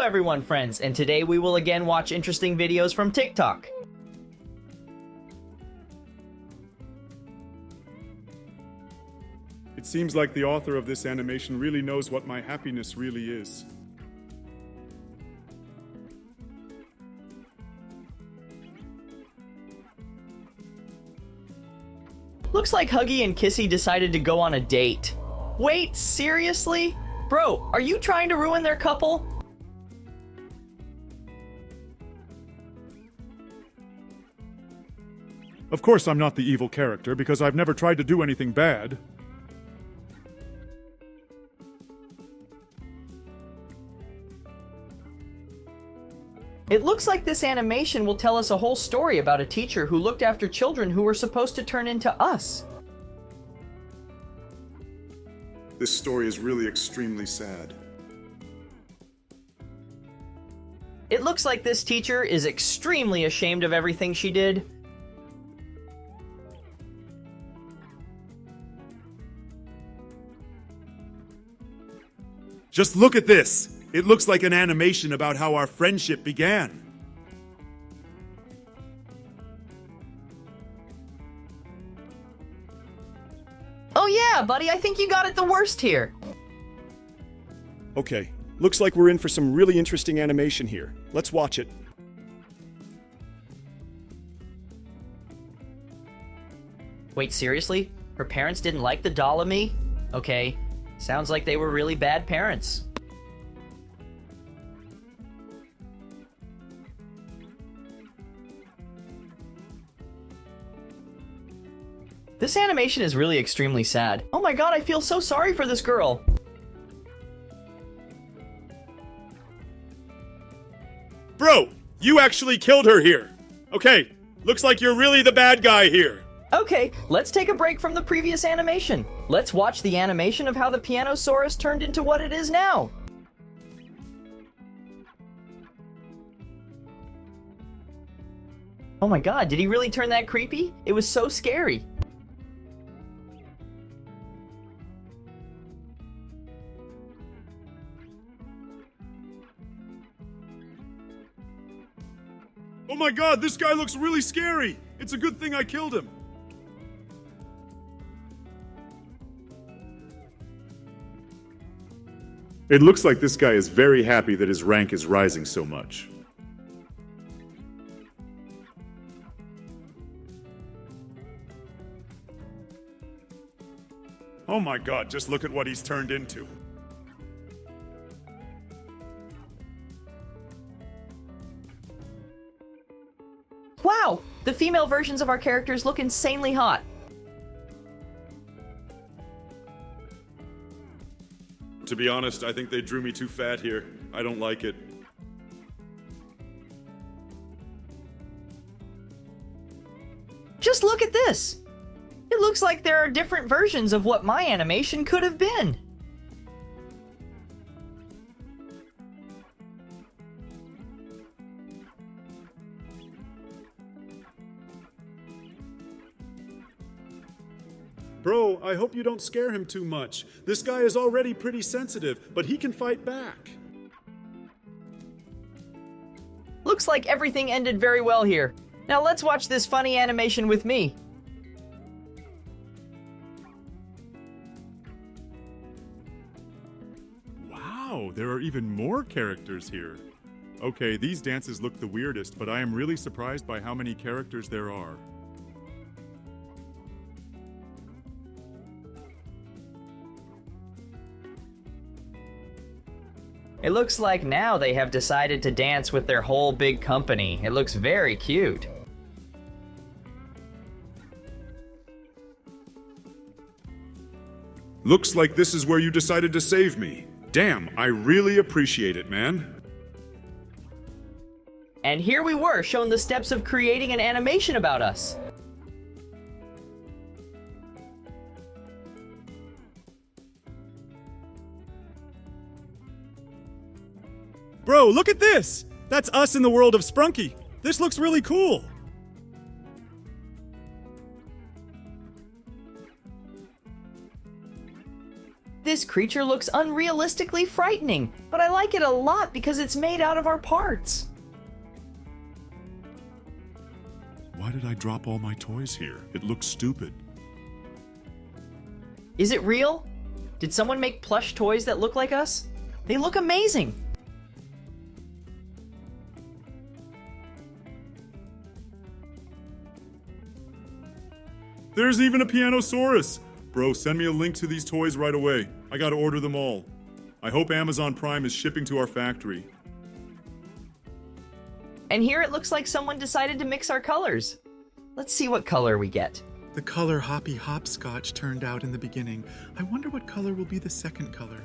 everyone, friends, and today we will again watch interesting videos from TikTok. It seems like the author of this animation really knows what my happiness really is. Looks like Huggy and Kissy decided to go on a date. Wait, seriously? Bro, are you trying to ruin their couple? Of course I'm not the evil character, because I've never tried to do anything bad. It looks like this animation will tell us a whole story about a teacher who looked after children who were supposed to turn into us. This story is really extremely sad. It looks like this teacher is extremely ashamed of everything she did. Just look at this! It looks like an animation about how our friendship began. Oh yeah, buddy, I think you got it the worst here. Okay, looks like we're in for some really interesting animation here. Let's watch it. Wait, seriously? Her parents didn't like the doll of me? Okay, sounds like they were really bad parents. This animation is really extremely sad. Oh my god, I feel so sorry for this girl. Bro, you actually killed her here. Okay, looks like you're really the bad guy here. Okay, let's take a break from the previous animation. Let's watch the animation of how the Pianosaurus turned into what it is now. Oh my god, did he really turn that creepy? It was so scary. Oh my god, this guy looks really scary! It's a good thing I killed him. It looks like this guy is very happy that his rank is rising so much. Oh my god, just look at what he's turned into. Wow, the female versions of our characters look insanely hot. To be honest, I think they drew me too fat here. I don't like it. Just look at this. It looks like there are different versions of what my animation could have been. Bro, I hope you don't scare him too much. This guy is already pretty sensitive, but he can fight back. Looks like everything ended very well here. Now let's watch this funny animation with me. Wow, there are even more characters here. Okay, these dances look the weirdest, but I am really surprised by how many characters there are. It looks like now they have decided to dance with their whole big company. It looks very cute. Looks like this is where you decided to save me. Damn, I really appreciate it, man. And here we were, shown the steps of creating an animation about us. Bro, look at this! That's us in the world of Sprunky. This looks really cool. This This creature looks unrealistically frightening, but I like it a lot because it's made out of our parts. Why did I drop all my toys here? It looks stupid. Is it real? Did someone make plush toys that look like us? They look amazing. There's even a Pianosaurus! Bro, send me a link to these toys right away. I gotta order them all. I hope Amazon Prime is shipping to our factory. And here it looks like someone decided to mix our colors. Let's see what color we get. The color Hoppy Hopscotch turned out in the beginning. I wonder what color will be the second color.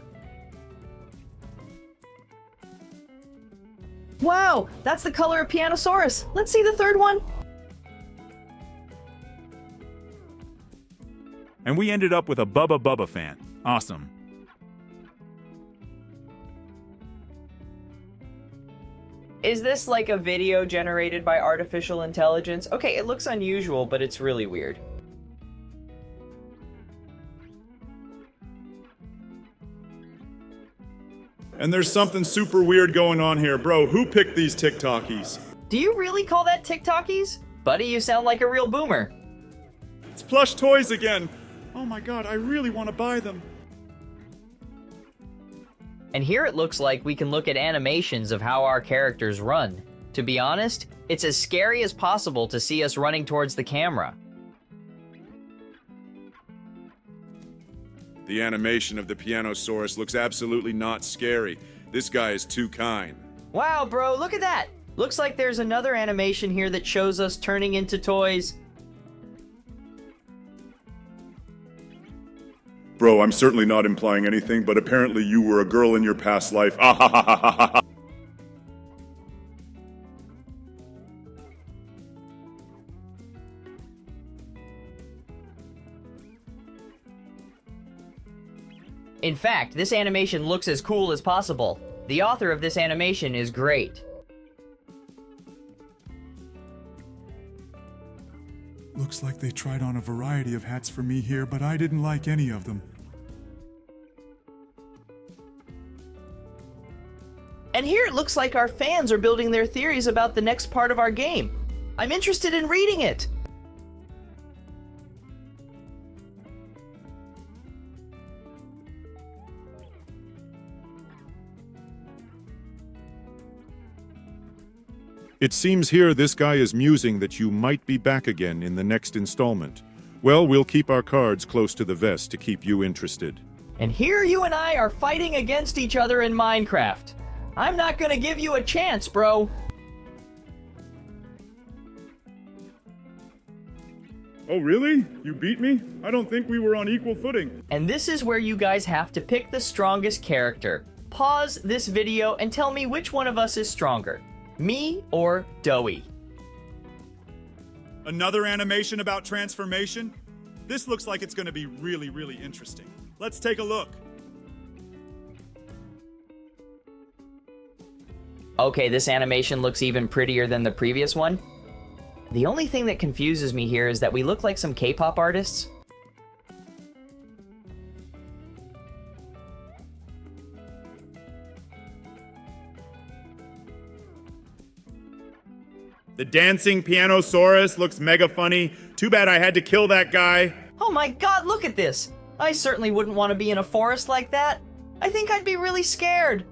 Wow, that's the color of Pianosaurus. Let's see the third one. And we ended up with a Bubba Bubba fan. Awesome. Is this like a video generated by artificial intelligence? Okay, it looks unusual, but it's really weird. And there's something super weird going on here. Bro, who picked these TikTokies? Do you really call that TikTokies? Buddy, you sound like a real boomer. It's plush toys again. Oh my god, I really want to buy them. And here it looks like we can look at animations of how our characters run. To be honest, it's as scary as possible to see us running towards the camera. The animation of the Pianosaurus looks absolutely not scary. This guy is too kind. Wow, bro, look at that! Looks like there's another animation here that shows us turning into toys. Bro, I'm certainly not implying anything, but apparently you were a girl in your past life. Ah ha ha ha ha ha. In fact, this animation looks as cool as possible. The author of this animation is great. Looks like they tried on a variety of hats for me here, but I didn't like any of them. And here it looks like our fans are building their theories about the next part of our game. I'm interested in reading it. It seems here this guy is musing that you might be back again in the next installment. Well, we'll keep our cards close to the vest to keep you interested. And here you and I are fighting against each other in Minecraft. I'm not gonna give you a chance, bro. Oh really? You beat me? I don't think we were on equal footing. And this is where you guys have to pick the strongest character. Pause this video and tell me which one of us is stronger. Me or Doey? Another animation about transformation? This looks like it's going to be really, really interesting. Let's take a look. Okay, this animation looks even prettier than the previous one. The only thing that confuses me here is that we look like some K-pop artists. The dancing Pianosaurus looks mega funny. Too bad I had to kill that guy. Oh my god, look at this! I certainly wouldn't want to be in a forest like that. I think I'd be really scared.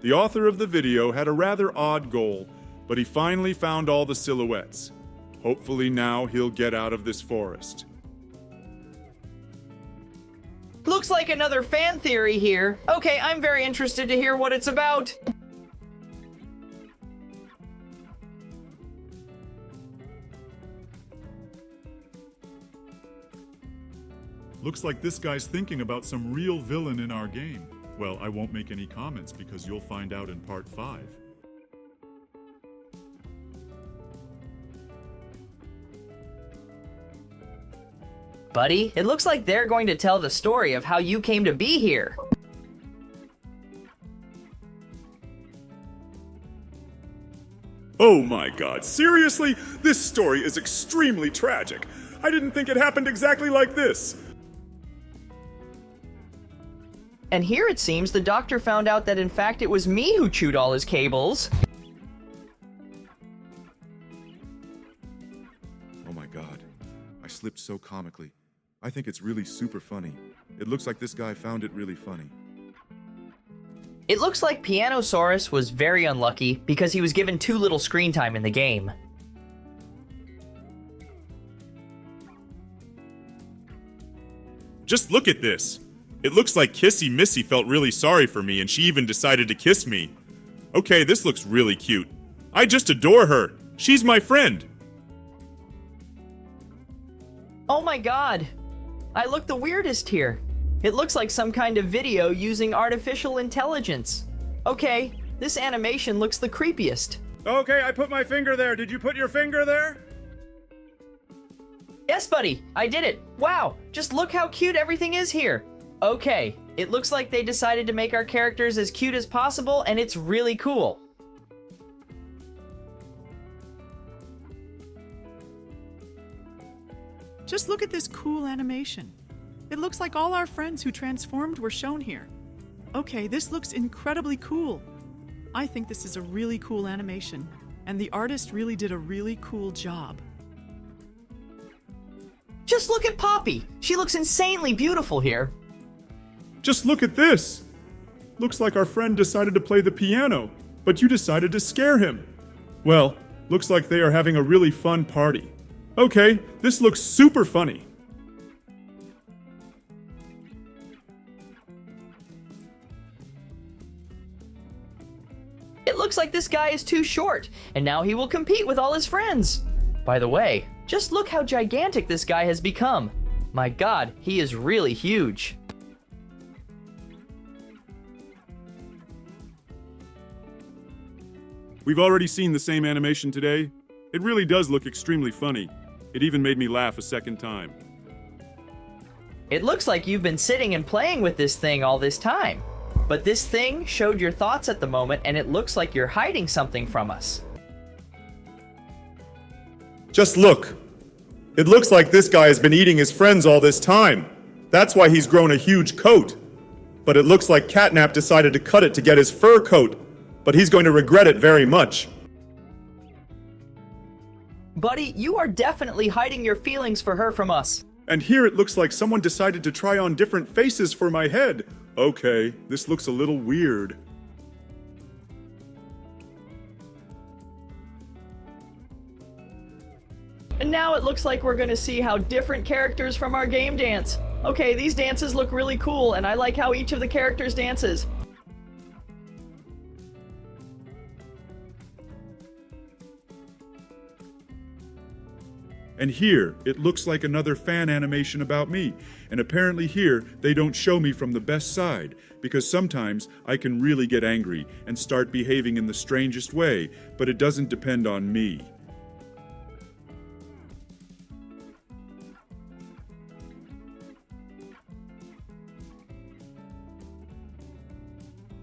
The author of the video had a rather odd goal, but he finally found all the silhouettes. Hopefully now he'll get out of this forest. Looks like another fan theory here. Okay, I'm very interested to hear what it's about. Looks like this guy's thinking about some real villain in our game. Well, I won't make any comments because you'll find out in part 5. Buddy, it looks like they're going to tell the story of how you came to be here. Oh my god, seriously? This story is extremely tragic. I didn't think it happened exactly like this. And here it seems the doctor found out that in fact it was me who chewed all his cables. Oh my god, I slipped so comically. I think it's really super funny. It looks like this guy found it really funny. It looks like Pianosaurus was very unlucky because he was given too little screen time in the game. Just look at this. It looks like Kissy Missy felt really sorry for me and she even decided to kiss me. Okay, this looks really cute. I just adore her. She's my friend. Oh my god! I look the weirdest here. It looks like some kind of video using artificial intelligence. Okay, this animation looks the creepiest. Okay, I put my finger there. Did you put your finger there? Yes, buddy, I did it. Wow, just look how cute everything is here. Okay, it looks like they decided to make our characters as cute as possible, and it's really cool. Just look at this cool animation. It looks like all our friends who transformed were shown here. Okay, this looks incredibly cool. I think this is a really cool animation, and the artist really did a really cool job. Just look at Poppy. She looks insanely beautiful here. Just look at this. Looks like our friend decided to play the piano, but you decided to scare him. Well, looks like they are having a really fun party. Okay, this looks super funny. It looks like this guy is too short, and now he will compete with all his friends. By the way, just look how gigantic this guy has become. My god, he is really huge. We've already seen the same animation today. It really does look extremely funny. It even made me laugh a second time. It looks like you've been sitting and playing with this thing all this time. But this thing showed your thoughts at the moment, and it looks like you're hiding something from us. Just look. It looks like this guy has been eating his friends all this time. That's why he's grown a huge coat. But it looks like Catnap decided to cut it to get his fur coat. But he's going to regret it very much. Buddy, you are definitely hiding your feelings for her from us. And here it looks like someone decided to try on different faces for my head. Okay, this looks a little weird. And now it looks like we're gonna see how different characters from our game dance. Okay, these dances look really cool, and I like how each of the characters dances. And here, it looks like another fan animation about me. And apparently here, they don't show me from the best side, because sometimes I can really get angry and start behaving in the strangest way, but it doesn't depend on me.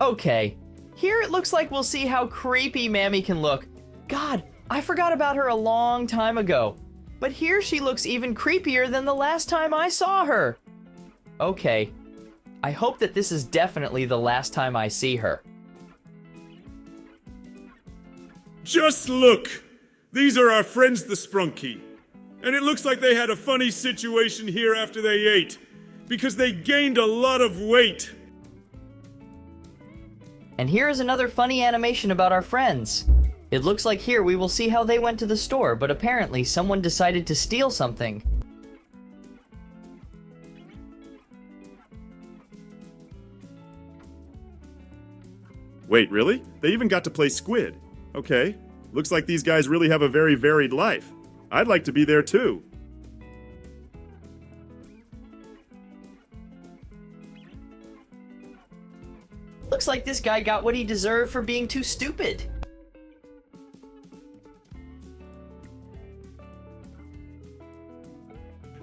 Okay, here it looks like we'll see how creepy Mammy can look. God, I forgot about her a long time ago. But here she looks even creepier than the last time I saw her. Okay, I hope that this is definitely the last time I see her. Just look! These are our friends the Sprunky. And it looks like they had a funny situation here after they ate, because they gained a lot of weight. And here is another funny animation about our friends. It looks like here we will see how they went to the store, but apparently someone decided to steal something. Wait, really? They even got to play squid. Okay, looks like these guys really have a very varied life. I'd like to be there too. Looks like this guy got what he deserved for being too stupid.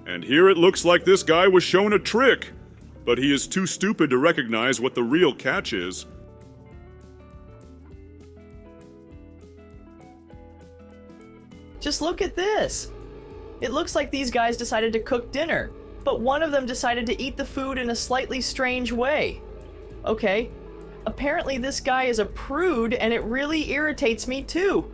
And here it looks like this guy was shown a trick, but he is too stupid to recognize what the real catch is. Just look at this. It looks like these guys decided to cook dinner, but one of them decided to eat the food in a slightly strange way. Okay, apparently this guy is a prude and it really irritates me too.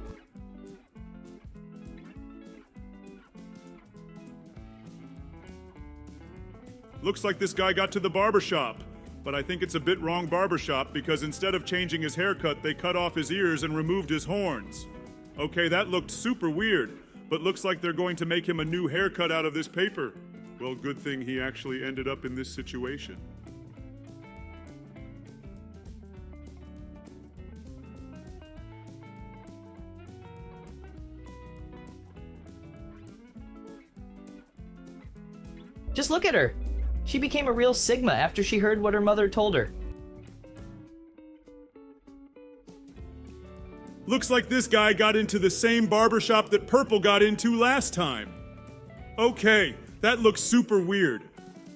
Looks like this guy got to the barbershop. But I think it's a bit wrong barbershop because instead of changing his haircut, they cut off his ears and removed his horns. Okay, that looked super weird, but looks like they're going to make him a new haircut out of this paper. Well, good thing he actually ended up in this situation. Just look at her. She became a real Sigma after she heard what her mother told her. Looks like this guy got into the same barbershop that Purple got into last time. Okay, that looks super weird.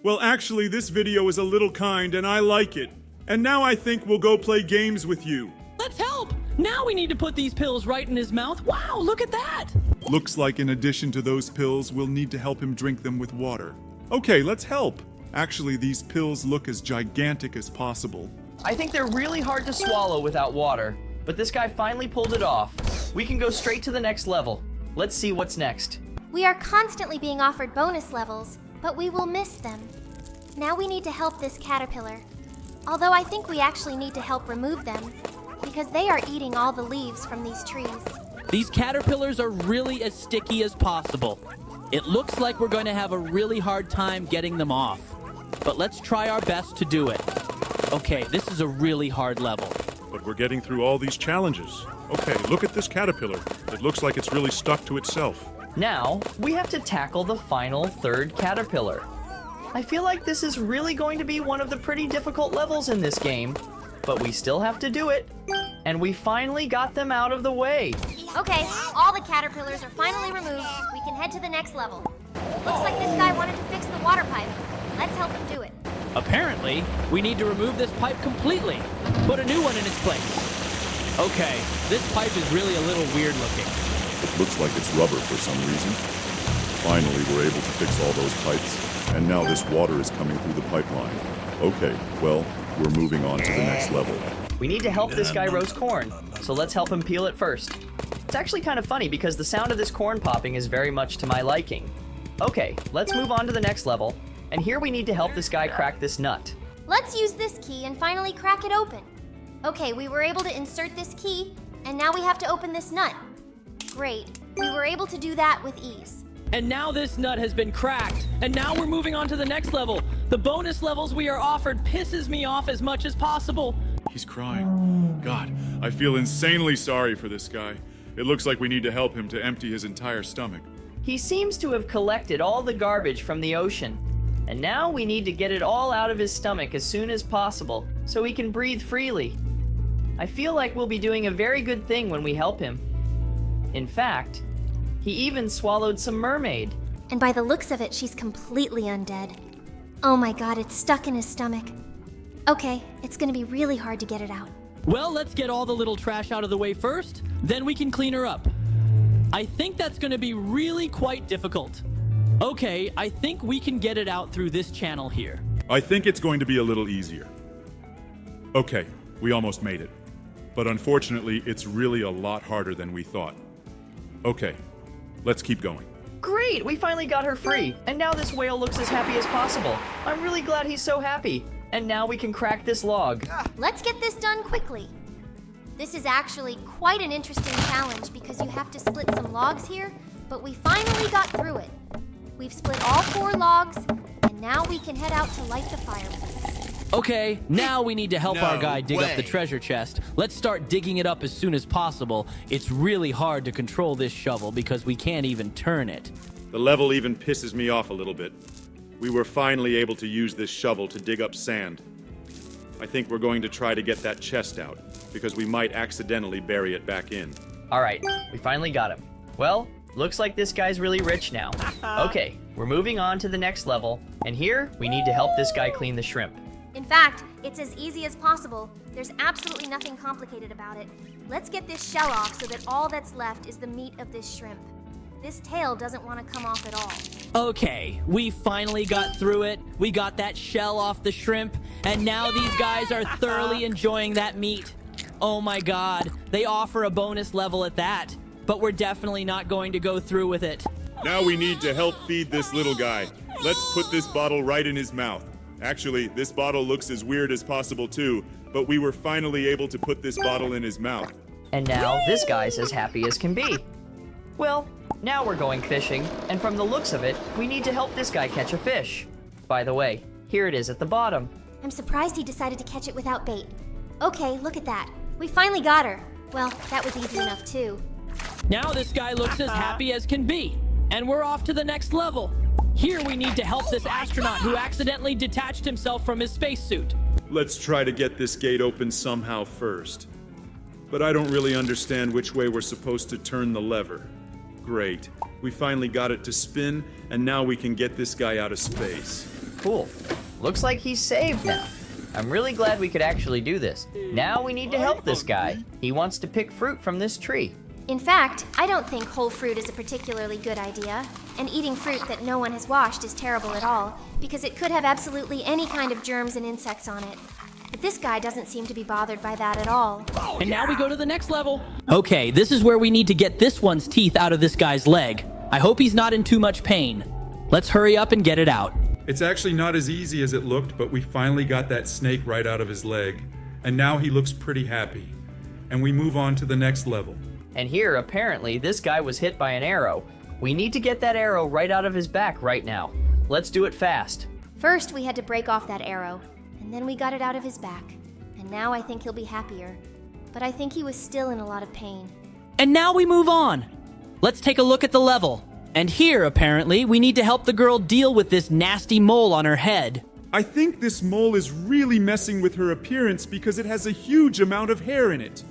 Well, actually, this video is a little kind and I like it. And now I think we'll go play games with you. Let's help! Now we need to put these pills right in his mouth. Wow, look at that! Looks like in addition to those pills, we'll need to help him drink them with water. Okay, let's help. Actually, these pills look as gigantic as possible. I think they're really hard to swallow without water, but this guy finally pulled it off. We can go straight to the next level. Let's see what's next. We are constantly being offered bonus levels, but we will miss them. Now we need to help this caterpillar. Although I think we actually need to help remove them, because they are eating all the leaves from these trees. These caterpillars are really as sticky as possible. It looks like we're going to have a really hard time getting them off. But let's try our best to do it. Okay, this is a really hard level. But we're getting through all these challenges. Okay, look at this caterpillar. It looks like it's really stuck to itself. Now, we have to tackle the final third caterpillar. I feel like this is really going to be one of the pretty difficult levels in this game, but we still have to do it. And we finally got them out of the way. Okay, all the caterpillars are finally removed. We can head to the next level. Looks like this guy wanted to fix the water pipe. Let's help him do it. Apparently, we need to remove this pipe completely. Put a new one in its place. Okay, this pipe is really a little weird looking. It looks like it's rubber for some reason. Finally, we're able to fix all those pipes, and now this water is coming through the pipeline. Okay, well, we're moving on to the next level. We need to help this guy roast corn, so let's help him peel it first. It's actually kind of funny because the sound of this corn popping is very much to my liking. Okay, let's move on to the next level, and here we need to help this guy crack this nut. Let's use this key and finally crack it open. Okay, we were able to insert this key, and now we have to open this nut. Great, we were able to do that with ease. And now this nut has been cracked. And now we're moving on to the next level. The bonus levels we are offered pisses me off as much as possible. He's crying. God, I feel insanely sorry for this guy. It looks like we need to help him to empty his entire stomach. He seems to have collected all the garbage from the ocean, and now we need to get it all out of his stomach as soon as possible so he can breathe freely. I feel like we'll be doing a very good thing when we help him. In fact, he even swallowed some mermaid. And by the looks of it, she's completely undead. Oh my god, it's stuck in his stomach. Okay, it's gonna be really hard to get it out. Well, let's get all the little trash out of the way first, then we can clean her up. I think that's going to be really quite difficult. Okay, I think we can get it out through this channel here. I think it's going to be a little easier. Okay, we almost made it. But unfortunately, it's really a lot harder than we thought. Okay, let's keep going. Great, we finally got her free, and now this whale looks as happy as possible. I'm really glad he's so happy. And now we can crack this log. Let's get this done quickly. This is actually quite an interesting challenge because you have to split some logs here, but we finally got through it. We've split all 4 logs, and now we can head out to light the fireplace. Okay, now we need to help our guy dig up the treasure chest. Let's start digging it up as soon as possible. It's really hard to control this shovel because we can't even turn it. The level even pisses me off a little bit. We were finally able to use this shovel to dig up sand. I think we're going to try to get that chest out, because we might accidentally bury it back in. All right, we finally got him. Well, looks like this guy's really rich now. Okay, we're moving on to the next level, and here we need to help this guy clean the shrimp. In fact, it's as easy as possible. There's absolutely nothing complicated about it. Let's get this shell off so that all that's left is the meat of this shrimp. This tail doesn't want to come off at all. Okay, we finally got through it. We got that shell off the shrimp, and now these guys are thoroughly enjoying that meat. Oh my god, they offer a bonus level at that, but we're definitely not going to go through with it. Now we need to help feed this little guy. Let's put this bottle right in his mouth. Actually, this bottle looks as weird as possible too, but we were finally able to put this bottle in his mouth. And now this guy's as happy as can be. Well, now we're going fishing, and from the looks of it, we need to help this guy catch a fish. By the way, here it is at the bottom. I'm surprised he decided to catch it without bait. Okay, look at that. We finally got her. Well, that was easy enough too. Now this guy looks as happy as can be, and we're off to the next level. Here we need to help this astronaut who accidentally detached himself from his spacesuit. Let's try to get this gate open somehow first. But I don't really understand which way we're supposed to turn the lever. Great. We finally got it to spin, and now we can get this guy out of space. Cool. Looks like he's saved now. I'm really glad we could actually do this. Now we need to help this guy. He wants to pick fruit from this tree. In fact, I don't think whole fruit is a particularly good idea. And eating fruit that no one has washed is terrible at all, because it could have absolutely any kind of germs and insects on it. But this guy doesn't seem to be bothered by that at all. And now we go to the next level. Okay, this is where we need to get this one's teeth out of this guy's leg. I hope he's not in too much pain. Let's hurry up and get it out. It's actually not as easy as it looked, but we finally got that snake right out of his leg. And now he looks pretty happy. And we move on to the next level. And here, apparently, this guy was hit by an arrow. We need to get that arrow right out of his back right now. Let's do it fast. First, we had to break off that arrow, and then we got it out of his back. And now I think he'll be happier. But I think he was still in a lot of pain. And now we move on. Let's take a look at the level. And here, apparently, we need to help the girl deal with this nasty mole on her head. I think this mole is really messing with her appearance because it has a huge amount of hair in it.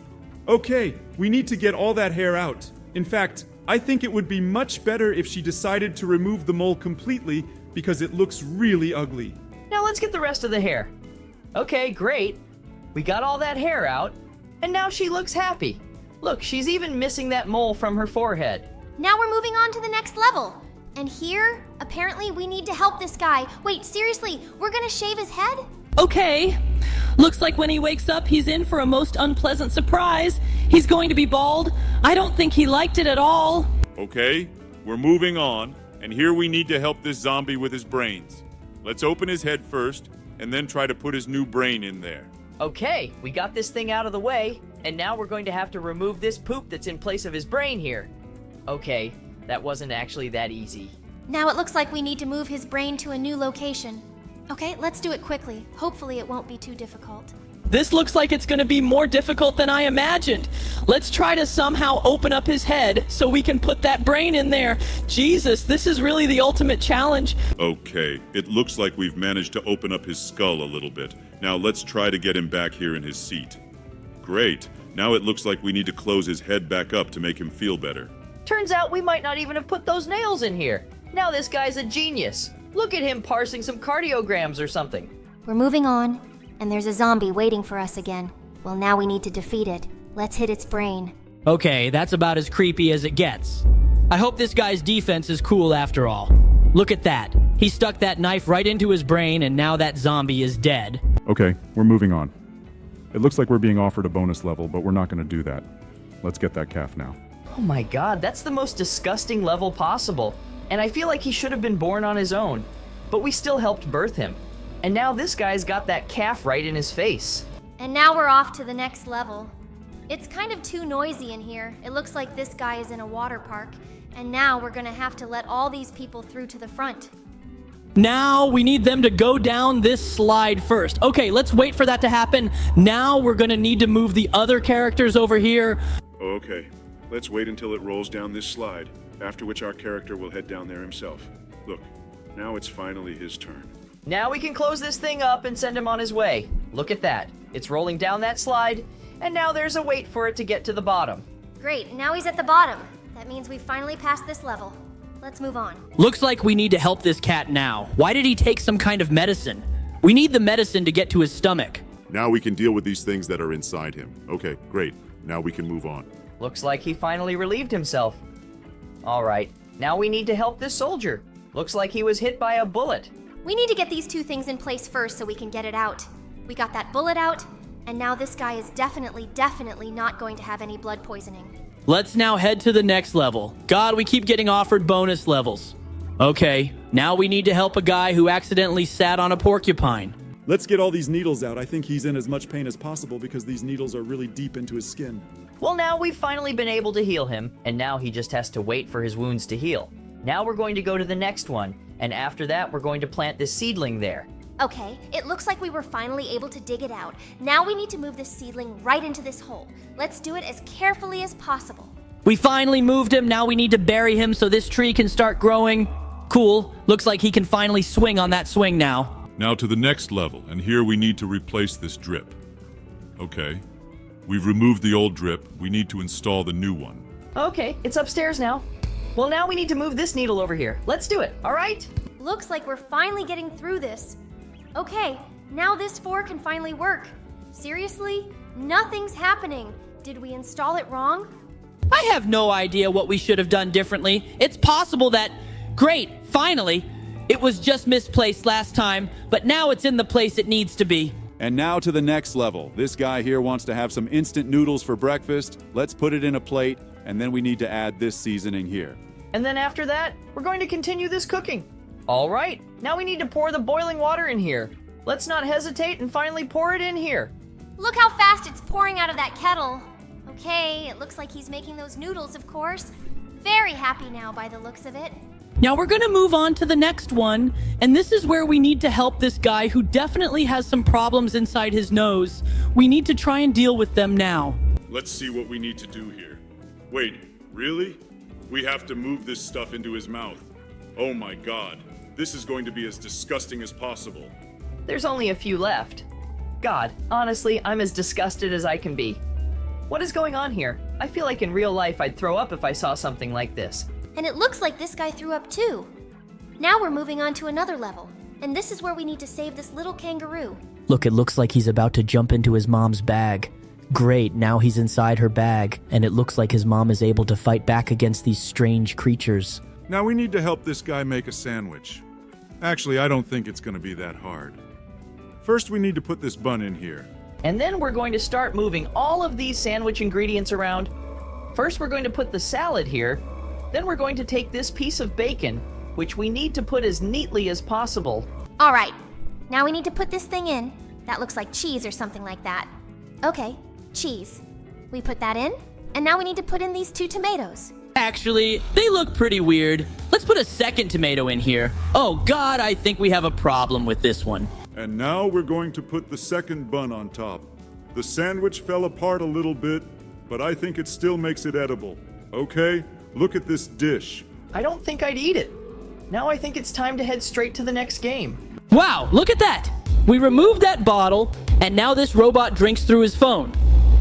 Okay, we need to get all that hair out. In fact, I think it would be much better if she decided to remove the mole completely because it looks really ugly. Now let's get the rest of the hair. Okay, great. We got all that hair out, and now she looks happy. Look, she's even missing that mole from her forehead. Now we're moving on to the next level. And here, apparently we need to help this guy. Wait, seriously, we're gonna shave his head? Okay. Looks like when he wakes up, he's in for a most unpleasant surprise. He's going to be bald. I don't think he liked it at all. Okay, we're moving on, and here we need to help this zombie with his brains. Let's open his head first, and then try to put his new brain in there. Okay, we got this thing out of the way, and now we're going to have to remove this poop that's in place of his brain here. Okay, that wasn't actually that easy. Now it looks like we need to move his brain to a new location. Okay, let's do it quickly. Hopefully it won't be too difficult. This looks like it's going to be more difficult than I imagined. Let's try to somehow open up his head so we can put that brain in there. Jesus, this is really the ultimate challenge. Okay, it looks like we've managed to open up his skull a little bit. Now let's try to get him back here in his seat. Great, now it looks like we need to close his head back up to make him feel better. Turns out we might not even have put those nails in here. Now this guy's a genius. Look at him parsing some cardiograms or something. We're moving on, and there's a zombie waiting for us again. Well, now we need to defeat it. Let's hit its brain. Okay, that's about as creepy as it gets. I hope this guy's defense is cool after all. Look at that. He stuck that knife right into his brain, and now that zombie is dead. Okay, we're moving on. It looks like we're being offered a bonus level, but we're not going to do that. Let's get that calf now. Oh my god, that's the most disgusting level possible. And I feel like he should have been born on his own. But we still helped birth him. And now this guy's got that calf right in his face. And now we're off to the next level. It's kind of too noisy in here. It looks like this guy is in a water park. And now we're gonna have to let all these people through to the front. Now we need them to go down this slide first. Okay, let's wait for that to happen. Now we're gonna need to move the other characters over here. Okay, let's wait until it rolls down this slide, after which our character will head down there himself. Look, now it's finally his turn. Now we can close this thing up and send him on his way. Look at that. It's rolling down that slide, and now there's a wait for it to get to the bottom. Great, now he's at the bottom. That means we finally passed this level. Let's move on. Looks like we need to help this cat now. Why did he take some kind of medicine? We need the medicine to get to his stomach. Now we can deal with these things that are inside him. Okay, great. Now we can move on. Looks like he finally relieved himself. All right, Now we need to help this soldier. Looks like he was hit by a bullet. We need to get these two things in place first so we can get it out. We got that bullet out, and now this guy is definitely not going to have any blood poisoning. Let's now head to the next level. God, we keep getting offered bonus levels. Okay, now we need to help a guy who accidentally sat on a porcupine. Let's get all these needles out. I think he's in as much pain as possible because these needles are really deep into his skin. Well, now we've finally been able to heal him, and now he just has to wait for his wounds to heal. Now we're going to go to the next one, and after that, we're going to plant this seedling there. Okay, it looks like we were finally able to dig it out. Now we need to move this seedling right into this hole. Let's do it as carefully as possible. We finally moved him. Now we need to bury him so this tree can start growing. Cool. Looks like he can finally swing on that swing now. Now to the next level, and here we need to replace this drip. Okay. We've removed the old drip. We need to install the new one. Okay, it's upstairs now. Well, now we need to move this needle over here. Let's do it, all right? Looks like we're finally getting through this. Okay, now this 4 can finally work. Seriously? Nothing's happening. Did we install it wrong? I have no idea what we should have done differently. It's possible that, great, finally, it was just misplaced last time, but now it's in the place it needs to be. And now to the next level. This guy here wants to have some instant noodles for breakfast. Let's put it in a plate, and then we need to add this seasoning here. And then after that, we're going to continue this cooking. All right, now we need to pour the boiling water in here. Let's not hesitate and finally pour it in here. Look how fast it's pouring out of that kettle. Okay, it looks like he's making those noodles, of course. Very happy now by the looks of it. Now we're going to move on to the next one, and this is where we need to help this guy who definitely has some problems inside his nose. We need to try and deal with them now. Let's see what we need to do here. Wait, really? We have to move this stuff into his mouth. Oh my god. This is going to be as disgusting as possible. There's only a few left. God, honestly, I'm as disgusted as I can be. What is going on here? I feel like in real life I'd throw up if I saw something like this. And it looks like this guy threw up too. Now we're moving on to another level. And this is where we need to save this little kangaroo. Look, it looks like he's about to jump into his mom's bag. Great, now he's inside her bag, and it looks like his mom is able to fight back against these strange creatures. Now we need to help this guy make a sandwich. Actually, I don't think it's going to be that hard. First, we need to put this bun in here. And then we're going to start moving all of these sandwich ingredients around. First, we're going to put the salad here. Then we're going to take this piece of bacon, which we need to put as neatly as possible. All right, now we need to put this thing in. That looks like cheese or something like that. Okay, cheese. We put that in, and now we need to put in these 2 tomatoes. Actually, they look pretty weird. Let's put a second tomato in here. Oh god, I think we have a problem with this one. And now we're going to put the second bun on top. The sandwich fell apart a little bit, but I think it still makes it edible. Okay, look at this dish. I don't think I'd eat it. Now I think it's time to head straight to the next game. Wow, look at that! We removed that bottle, and now this robot drinks through his phone.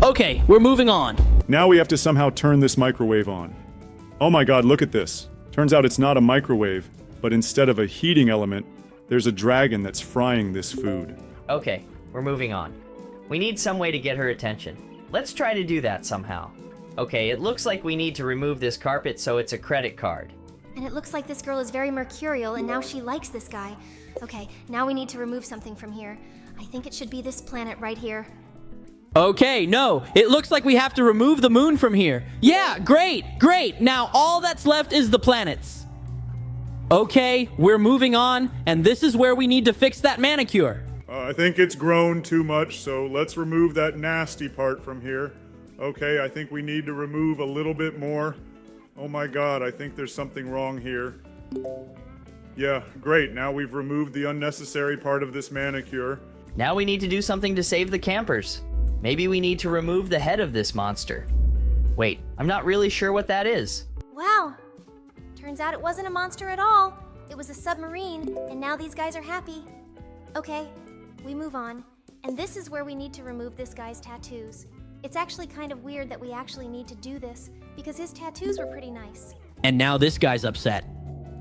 Okay, we're moving on. Now we have to somehow turn this microwave on. Oh my god, look at this. Turns out it's not a microwave, but instead of a heating element, there's a dragon that's frying this food. Okay, we're moving on. We need some way to get her attention. Let's try to do that somehow. Okay, it looks like we need to remove this carpet so it's a credit card. And it looks like this girl is very mercurial, and now she likes this guy. Okay, now we need to remove something from here. I think it should be this planet right here. Okay, no, it looks like we have to remove the moon from here. Yeah, great, great. Now all that's left is the planets. Okay, we're moving on, and this is where we need to fix that manicure. I think it's grown too much, so let's remove that nasty part from here. Okay, I think we need to remove a little bit more. Oh my god, I think there's something wrong here. Yeah, great. Now we've removed the unnecessary part of this manicure. Now we need to do something to save the campers. Maybe we need to remove the head of this monster. Wait, I'm not really sure what that is. Wow. Turns out it wasn't a monster at all. It was a submarine, and now these guys are happy. Okay, we move on. And this is where we need to remove this guy's tattoos. It's actually kind of weird that we actually need to do this, because his tattoos were pretty nice. And now this guy's upset.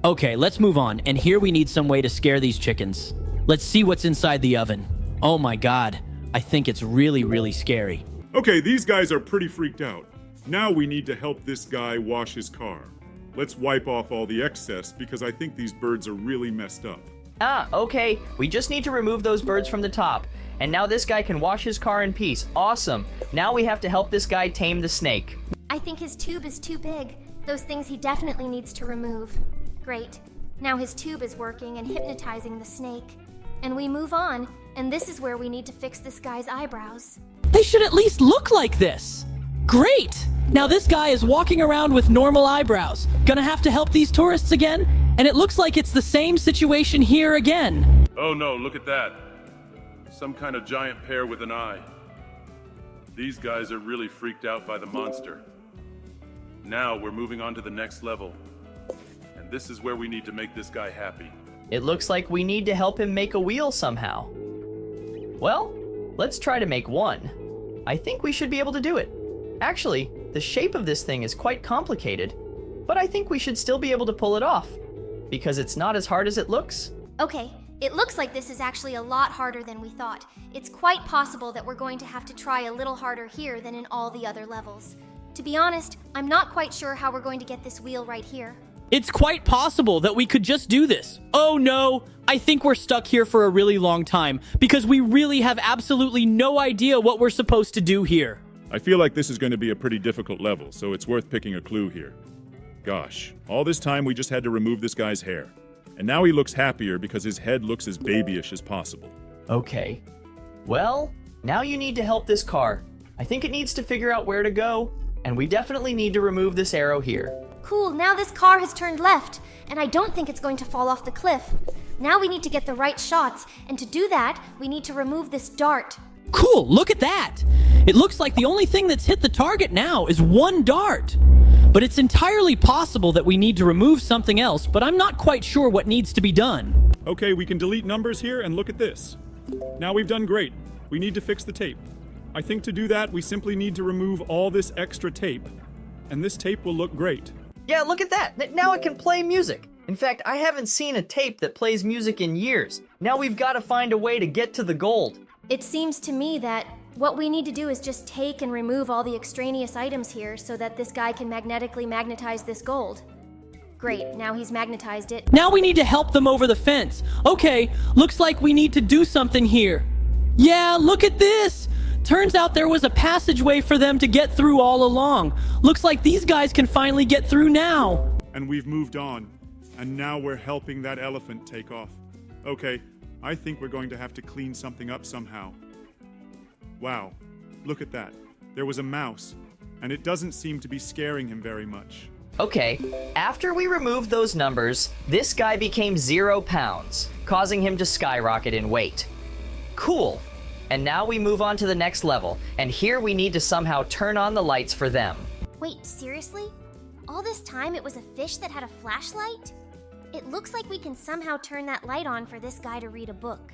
Okay, let's move on, and here we need some way to scare these chickens. Let's see what's inside the oven. Oh my god, I think it's really, really scary. Okay, these guys are pretty freaked out. Now we need to help this guy wash his car. Let's wipe off all the excess because I think these birds are really messed up. Ah, okay. We just need to remove those birds from the top. And now this guy can wash his car in peace. Awesome. Now we have to help this guy tame the snake. I think his tube is too big. Those things he definitely needs to remove. Great. Now his tube is working and hypnotizing the snake. And we move on, and this is where we need to fix this guy's eyebrows. They should at least look like this. Great! Now this guy is walking around with normal eyebrows. Gonna have to help these tourists again? And it looks like it's the same situation here again. Oh no, look at that. Some kind of giant pear with an eye. These guys are really freaked out by the monster. Now we're moving on to the next level. And this is where we need to make this guy happy. It looks like we need to help him make a wheel somehow. Well, let's try to make one. I think we should be able to do it. Actually, the shape of this thing is quite complicated, but I think we should still be able to pull it off, because it's not as hard as it looks. Okay, it looks like this is actually a lot harder than we thought. It's quite possible that we're going to have to try a little harder here than in all the other levels. To be honest, I'm not quite sure how we're going to get this wheel right here. It's quite possible that we could just do this. Oh no, I think we're stuck here for a really long time because we really have absolutely no idea what we're supposed to do here. I feel like this is going to be a pretty difficult level, so it's worth picking a clue here. Gosh, all this time we just had to remove this guy's hair. And now he looks happier because his head looks as babyish as possible. Okay. Well, now you need to help this car. I think it needs to figure out where to go, and we definitely need to remove this arrow here. Cool, now this car has turned left, and I don't think it's going to fall off the cliff. Now we need to get the right shots, and to do that, we need to remove this dart. Cool, look at that. It looks like the only thing that's hit the target now is one dart. But it's entirely possible that we need to remove something else, but I'm not quite sure what needs to be done. Okay, we can delete numbers here and look at this. Now we've done great. We need to fix the tape. I think to do that, we simply need to remove all this extra tape, and this tape will look great. Yeah, look at that. Now it can play music. In fact, I haven't seen a tape that plays music in years. Now we've got to find a way to get to the gold. It seems to me that what we need to do is just take and remove all the extraneous items here so that this guy can magnetically magnetize this gold. Great, now he's magnetized it. Now we need to help them over the fence. Okay, looks like we need to do something here. Yeah, look at this. Turns out there was a passageway for them to get through all along. Looks like these guys can finally get through now. And we've moved on, and now we're helping that elephant take off. Okay, I think we're going to have to clean something up somehow. Wow, look at that. There was a mouse, and it doesn't seem to be scaring him very much. Okay, after we removed those numbers, this guy became 0 pounds, causing him to skyrocket in weight. Cool. And now we move on to the next level, and here we need to somehow turn on the lights for them. Wait, seriously? All this time it was a fish that had a flashlight? It looks like we can somehow turn that light on for this guy to read a book.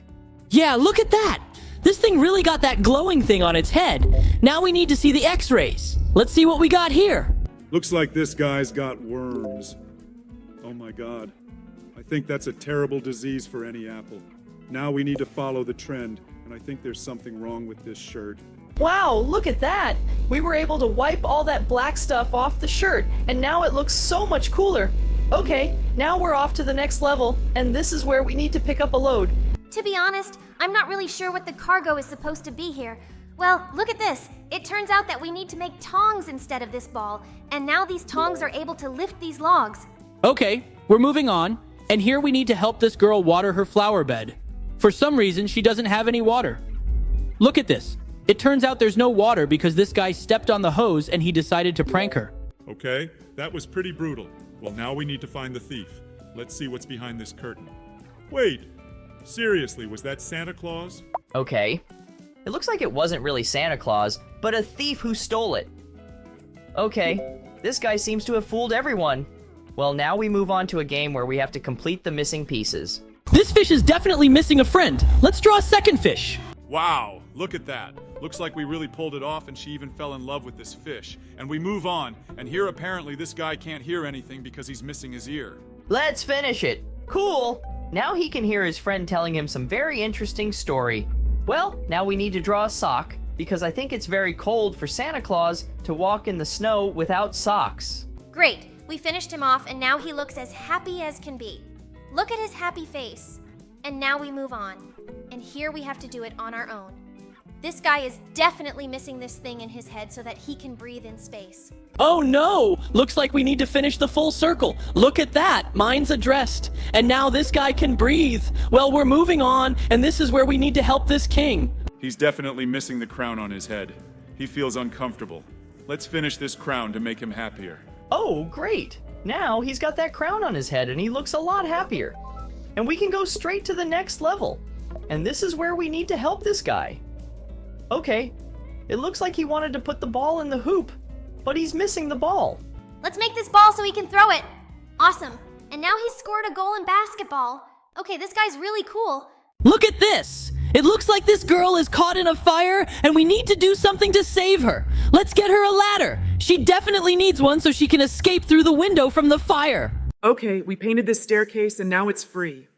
Yeah, look at that. This thing really got that glowing thing on its head. Now we need to see the x-rays. Let's see what we got here. Looks like this guy's got worms. Oh my god. I think that's a terrible disease for any apple. Now we need to follow the trend, and I think there's something wrong with this shirt. Wow, look at that! We were able to wipe all that black stuff off the shirt, and now it looks so much cooler. Okay, now we're off to the next level, and this is where we need to pick up a load. To be honest, I'm not really sure what the cargo is supposed to be here. Well, look at this. It turns out that we need to make tongs instead of this ball, and now these tongs are able to lift these logs. Okay, we're moving on, and here we need to help this girl water her flower bed. For some reason, she doesn't have any water. Look at this. It turns out there's no water because this guy stepped on the hose and he decided to prank her. Okay, that was pretty brutal. Well, now we need to find the thief. Let's see what's behind this curtain. Wait, seriously, was that Santa Claus? Okay. It looks like it wasn't really Santa Claus, but a thief who stole it. Okay, this guy seems to have fooled everyone. Well, now we move on to a game where we have to complete the missing pieces. This fish is definitely missing a friend. Let's draw a second fish. Wow, look at that. Looks like we really pulled it off and she even fell in love with this fish. And we move on, and here apparently this guy can't hear anything because he's missing his ear. Let's finish it. Cool. Now he can hear his friend telling him some very interesting story. Well, now we need to draw a sock, because I think it's very cold for Santa Claus to walk in the snow without socks. Great. We finished him off, and now he looks as happy as can be. Look at his happy face. And now we move on. And here we have to do it on our own. This guy is definitely missing this thing in his head so that he can breathe in space. Oh no! Looks like we need to finish the full circle. Look at that! Mine's addressed. And now this guy can breathe. Well, we're moving on, and this is where we need to help this king. He's definitely missing the crown on his head. He feels uncomfortable. Let's finish this crown to make him happier. Oh, great. Now he's got that crown on his head and he looks a lot happier. And we can go straight to the next level. And this is where we need to help this guy. Okay, it looks like he wanted to put the ball in the hoop, but he's missing the ball. Let's make this ball so he can throw it. Awesome. And now he's scored a goal in basketball. Okay, this guy's really cool. Look at this! It looks like this girl is caught in a fire, and we need to do something to save her. Let's get her a ladder. She definitely needs one so she can escape through the window from the fire. Okay, we painted this staircase and now it's free.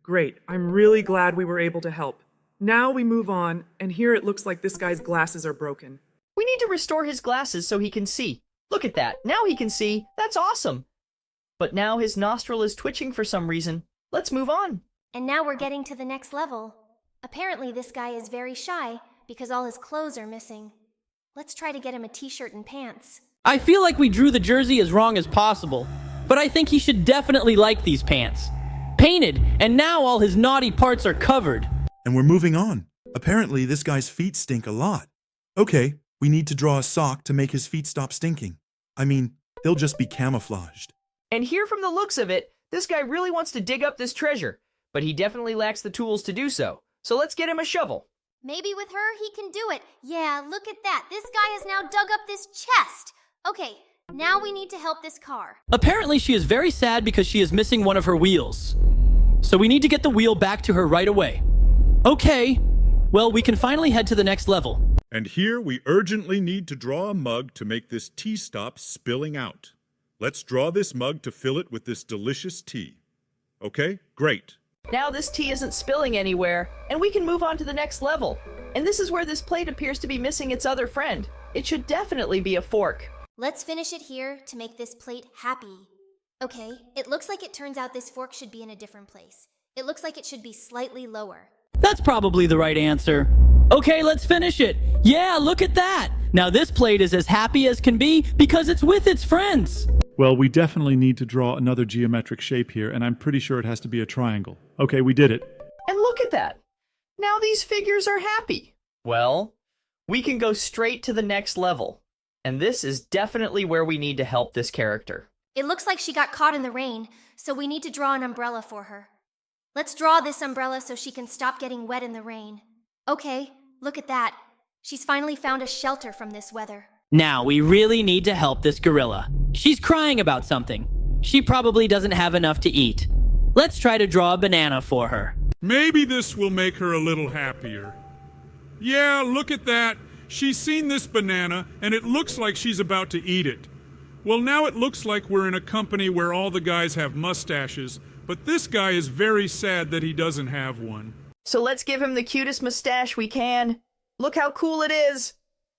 Great, I'm really glad we were able to help. Now we move on, and here it looks like this guy's glasses are broken. We need to restore his glasses so he can see. Look at that. Now he can see. That's awesome. But now his nostril is twitching for some reason. Let's move on. And now we're getting to the next level. Apparently this guy is very shy because all his clothes are missing. Let's try to get him a t-shirt and pants. I feel like we drew the jersey as wrong as possible, but I think he should definitely like these pants. Painted, and now all his naughty parts are covered. And we're moving on. Apparently, this guy's feet stink a lot. Okay, we need to draw a sock to make his feet stop stinking. I mean, they'll just be camouflaged. And here from the looks of it, this guy really wants to dig up this treasure, but he definitely lacks the tools to do so. So let's get him a shovel. Maybe with her, he can do it. Yeah, look at that. This guy has now dug up this chest. Okay, now we need to help this car. Apparently, she is very sad because she is missing one of her wheels. So we need to get the wheel back to her right away. Okay, well, we can finally head to the next level. And here we urgently need to draw a mug to make this tea stop spilling out. Let's draw this mug to fill it with this delicious tea. Okay, great. Now this tea isn't spilling anywhere, and we can move on to the next level. And this is where this plate appears to be missing its other friend. It should definitely be a fork. Let's finish it here to make this plate happy. Okay, it looks like it turns out this fork should be in a different place. It looks like it should be slightly lower. That's probably the right answer. Okay, let's finish it. Yeah, look at that. Now this plate is as happy as can be because it's with its friends. Well, we definitely need to draw another geometric shape here, and I'm pretty sure it has to be a triangle. Okay, we did it. And look at that. Now these figures are happy. Well, we can go straight to the next level. And this is definitely where we need to help this character. It looks like she got caught in the rain, so we need to draw an umbrella for her. Let's draw this umbrella so she can stop getting wet in the rain. Okay, look at that. She's finally found a shelter from this weather. Now, we really need to help this gorilla. She's crying about something. She probably doesn't have enough to eat. Let's try to draw a banana for her. Maybe this will make her a little happier. Yeah, look at that. She's seen this banana, and it looks like she's about to eat it. Well, now it looks like we're in a company where all the guys have mustaches, but this guy is very sad that he doesn't have one. So let's give him the cutest mustache we can. Look how cool it is.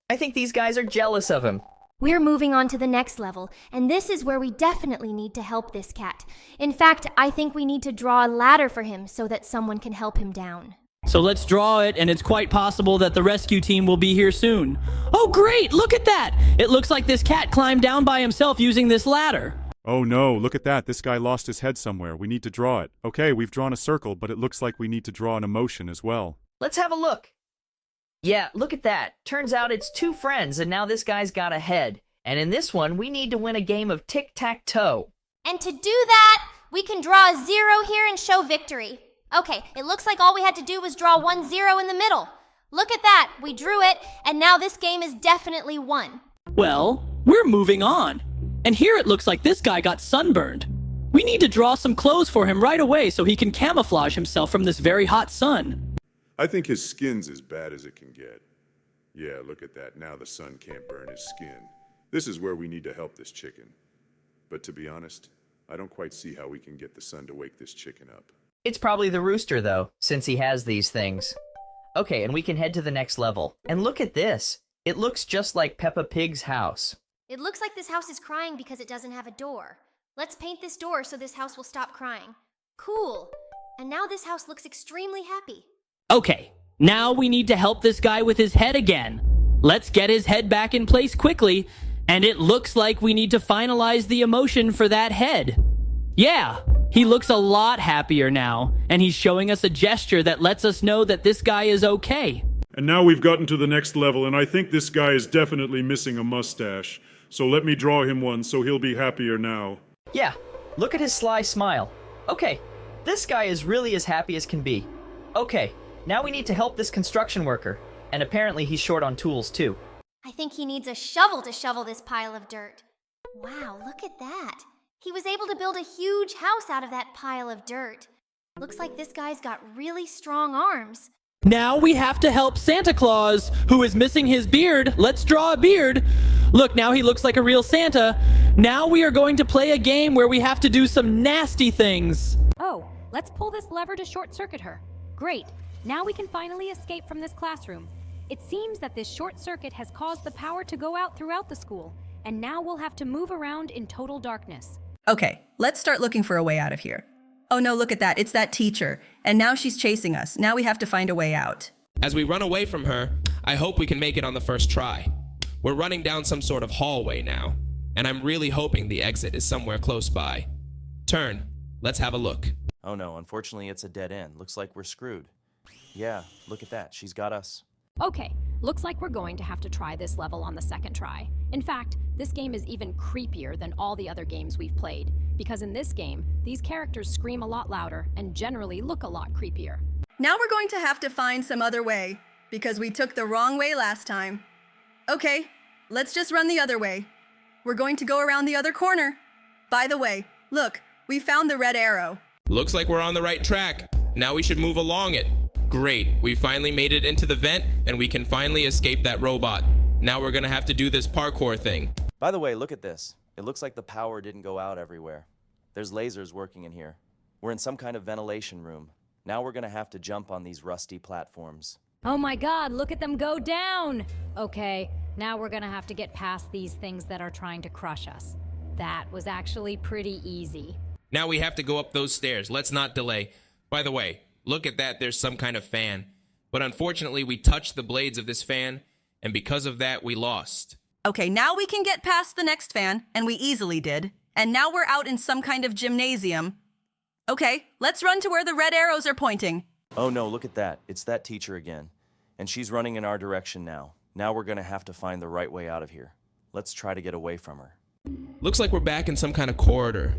I think these guys are jealous of him. We're moving on to the next level, and this is where we definitely need to help this cat. In fact, I think we need to draw a ladder for him so that someone can help him down. So let's draw it, and it's quite possible that the rescue team will be here soon. Oh, great! Look at that! It looks like this cat climbed down by himself using this ladder. Oh no, look at that. This guy lost his head somewhere. We need to draw it. Okay, we've drawn a circle, but it looks like we need to draw an emotion as well. Let's have a look. Yeah, look at that. Turns out it's two friends, and now this guy's got a head. And in this one, we need to win a game of tic-tac-toe. And to do that, we can draw a 0 here and show victory. Okay, it looks like all we had to do was draw 1 0 in the middle. Look at that, we drew it, and now this game is definitely won. Well, we're moving on. And here it looks like this guy got sunburned. We need to draw some clothes for him right away so he can camouflage himself from this very hot sun. I think his skin's as bad as it can get. Yeah, look at that. Now the sun can't burn his skin. This is where we need to help this chicken. But to be honest, I don't quite see how we can get the sun to wake this chicken up. It's probably the rooster, though, since he has these things. Okay, and we can head to the next level. And look at this. It looks just like Peppa Pig's house. It looks like this house is crying because it doesn't have a door. Let's paint this door so this house will stop crying. Cool. And now this house looks extremely happy. Okay, now we need to help this guy with his head again. Let's get his head back in place quickly, and it looks like we need to finalize the emotion for that head. Yeah, he looks a lot happier now, and he's showing us a gesture that lets us know that this guy is okay. And now we've gotten to the next level, and I think this guy is definitely missing a mustache. So let me draw him one so he'll be happier now. Yeah, look at his sly smile. Okay, this guy is really as happy as can be. Okay, now we need to help this construction worker. And apparently he's short on tools too. I think he needs a shovel to shovel this pile of dirt. Wow, look at that. He was able to build a huge house out of that pile of dirt. Looks like this guy's got really strong arms. Now we have to help Santa Claus, who is missing his beard. Let's draw a beard. Look, now he looks like a real Santa. Now we are going to play a game where we have to do some nasty things. Oh, let's pull this lever to short circuit her. Great. Now we can finally escape from this classroom. It seems that this short circuit has caused the power to go out throughout the school, and now we'll have to move around in total darkness. Okay, let's start looking for a way out of here. Oh no, look at that. It's that teacher. And now she's chasing us. Now we have to find a way out. As we run away from her, I hope we can make it on the first try. We're running down some sort of hallway now, and I'm really hoping the exit is somewhere close by. Turn. Let's have a look. Oh no, unfortunately it's a dead end. Looks like we're screwed. Yeah, look at that. She's got us. Okay, looks like we're going to have to try this level on the second try. In fact, this game is even creepier than all the other games we've played, because in this game, these characters scream a lot louder and generally look a lot creepier. Now we're going to have to find some other way, because we took the wrong way last time. Okay, let's just run the other way. We're going to go around the other corner. By the way, look, we found the red arrow. Looks like we're on the right track. Now we should move along it. Great, we finally made it into the vent, and we can finally escape that robot. Now we're gonna have to do this parkour thing. By the way, look at this. It looks like the power didn't go out everywhere. There's lasers working in here. We're in some kind of ventilation room. Now we're gonna have to jump on these rusty platforms. Oh my god, look at them go down! Okay, now we're gonna have to get past these things that are trying to crush us. That was actually pretty easy. Now we have to go up those stairs. Let's not delay. By the way, look at that, there's some kind of fan. But unfortunately, we touched the blades of this fan, and because of that, we lost. Okay, now we can get past the next fan, and we easily did. And now we're out in some kind of gymnasium. Okay, let's run to where the red arrows are pointing. Oh no, look at that. It's that teacher again. And she's running in our direction now. Now we're gonna have to find the right way out of here. Let's try to get away from her. Looks like we're back in some kind of corridor.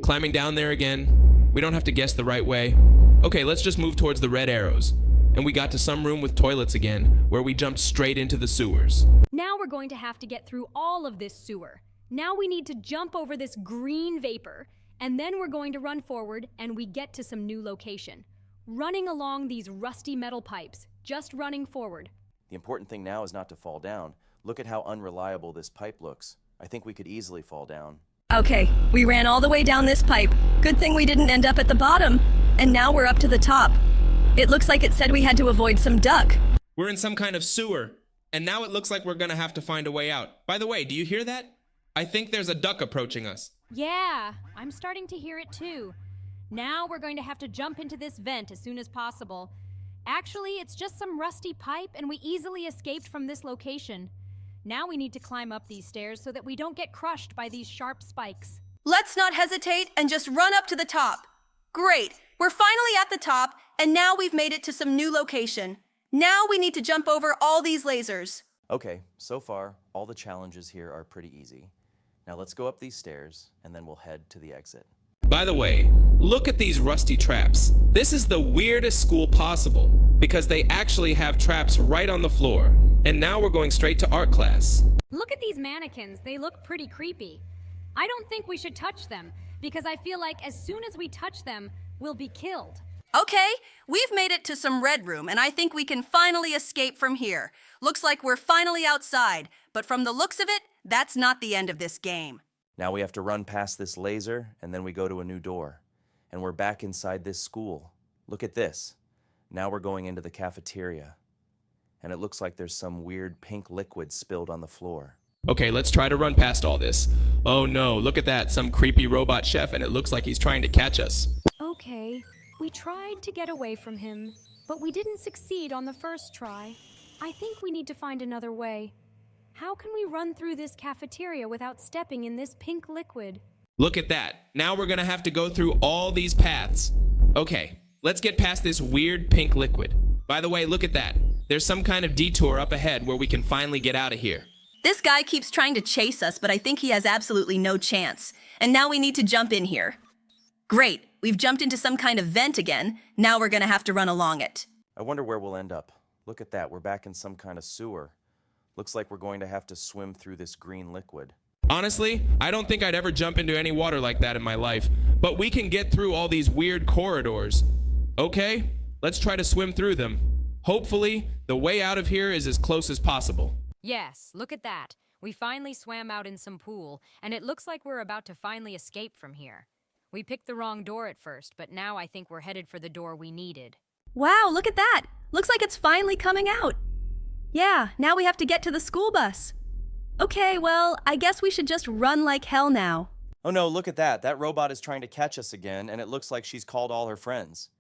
Climbing down there again. We don't have to guess the right way. Okay, let's just move towards the red arrows. And we got to some room with toilets again, where we jumped straight into the sewers. Now we're going to have to get through all of this sewer. Now we need to jump over this green vapor, and then we're going to run forward and we get to some new location. Running along these rusty metal pipes, just running forward. The important thing now is not to fall down. Look at how unreliable this pipe looks. I think we could easily fall down. Okay, we ran all the way down this pipe. Good thing we didn't end up at the bottom. And now we're up to the top. It looks like it said we had to avoid some duck. We're in some kind of sewer, and now it looks like we're gonna have to find a way out. By the way, do you hear that? I think there's a duck approaching us. Yeah, I'm starting to hear it too. Now we're going to have to jump into this vent as soon as possible. Actually, it's just some rusty pipe, and we easily escaped from this location. Now we need to climb up these stairs so that we don't get crushed by these sharp spikes. Let's not hesitate and just run up to the top. Great, we're finally at the top, and now we've made it to some new location. Now we need to jump over all these lasers. Okay, so far, all the challenges here are pretty easy. Now let's go up these stairs, and then we'll head to the exit. By the way, look at these rusty traps. This is the weirdest school possible, because they actually have traps right on the floor. And now we're going straight to art class. Look at these mannequins, they look pretty creepy. I don't think we should touch them, because I feel like as soon as we touch them, we'll be killed. Okay, we've made it to some red room, and I think we can finally escape from here. Looks like we're finally outside, but from the looks of it, that's not the end of this game. Now we have to run past this laser, and then we go to a new door. And we're back inside this school. Look at this. Now we're going into the cafeteria. And it looks like there's some weird pink liquid spilled on the floor. Okay, let's try to run past all this. Oh no, look at that, some creepy robot chef, and it looks like he's trying to catch us. Okay, we tried to get away from him, but we didn't succeed on the first try. I think we need to find another way. How can we run through this cafeteria without stepping in this pink liquid? Look at that. Now we're gonna have to go through all these paths. Okay, let's get past this weird pink liquid. By the way, look at that. There's some kind of detour up ahead where we can finally get out of here. This guy keeps trying to chase us, but I think he has absolutely no chance. And now we need to jump in here. Great, we've jumped into some kind of vent again. Now we're gonna have to run along it. I wonder where we'll end up. Look at that, we're back in some kind of sewer. Looks like we're going to have to swim through this green liquid. Honestly, I don't think I'd ever jump into any water like that in my life, but we can get through all these weird corridors. Okay, let's try to swim through them. Hopefully, the way out of here is as close as possible. Yes, look at that. We finally swam out in some pool, and it looks like we're about to finally escape from here. We picked the wrong door at first, but now I think we're headed for the door we needed. Wow, look at that! Looks like it's finally coming out. Yeah, now we have to get to the school bus. Okay, well, I guess we should just run like hell now. Oh no, look at that. That robot is trying to catch us again, and it looks like she's called all her friends.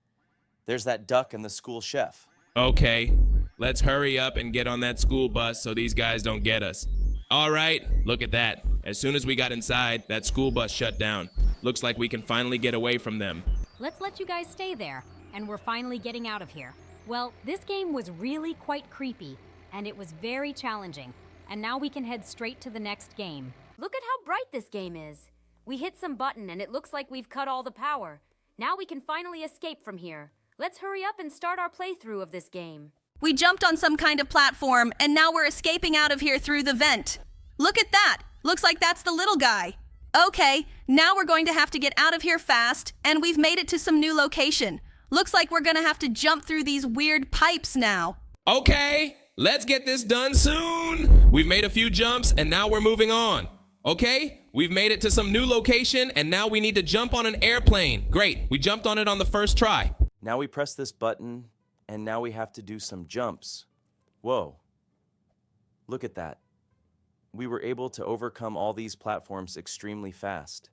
There's that duck and the school chef. Okay, let's hurry up and get on that school bus so these guys don't get us. All right, look at that. As soon as we got inside, that school bus shut down. Looks like we can finally get away from them. Let's let you guys stay there, and we're finally getting out of here. Well, this game was really quite creepy, and it was very challenging. And now we can head straight to the next game. Look at how bright this game is. We hit some button and it looks like we've cut all the power. Now we can finally escape from here. Let's hurry up and start our playthrough of this game. We jumped on some kind of platform, and now we're escaping out of here through the vent. Look at that! Looks like that's the little guy. Okay, now we're going to have to get out of here fast, and we've made it to some new location. Looks like we're gonna have to jump through these weird pipes now. Okay, let's get this done soon. We've made a few jumps, and now we're moving on. Okay, we've made it to some new location, and now we need to jump on an airplane. Great, we jumped on it on the first try. Now we press this button, and now we have to do some jumps. Whoa. Look at that. We were able to overcome all these platforms extremely fast.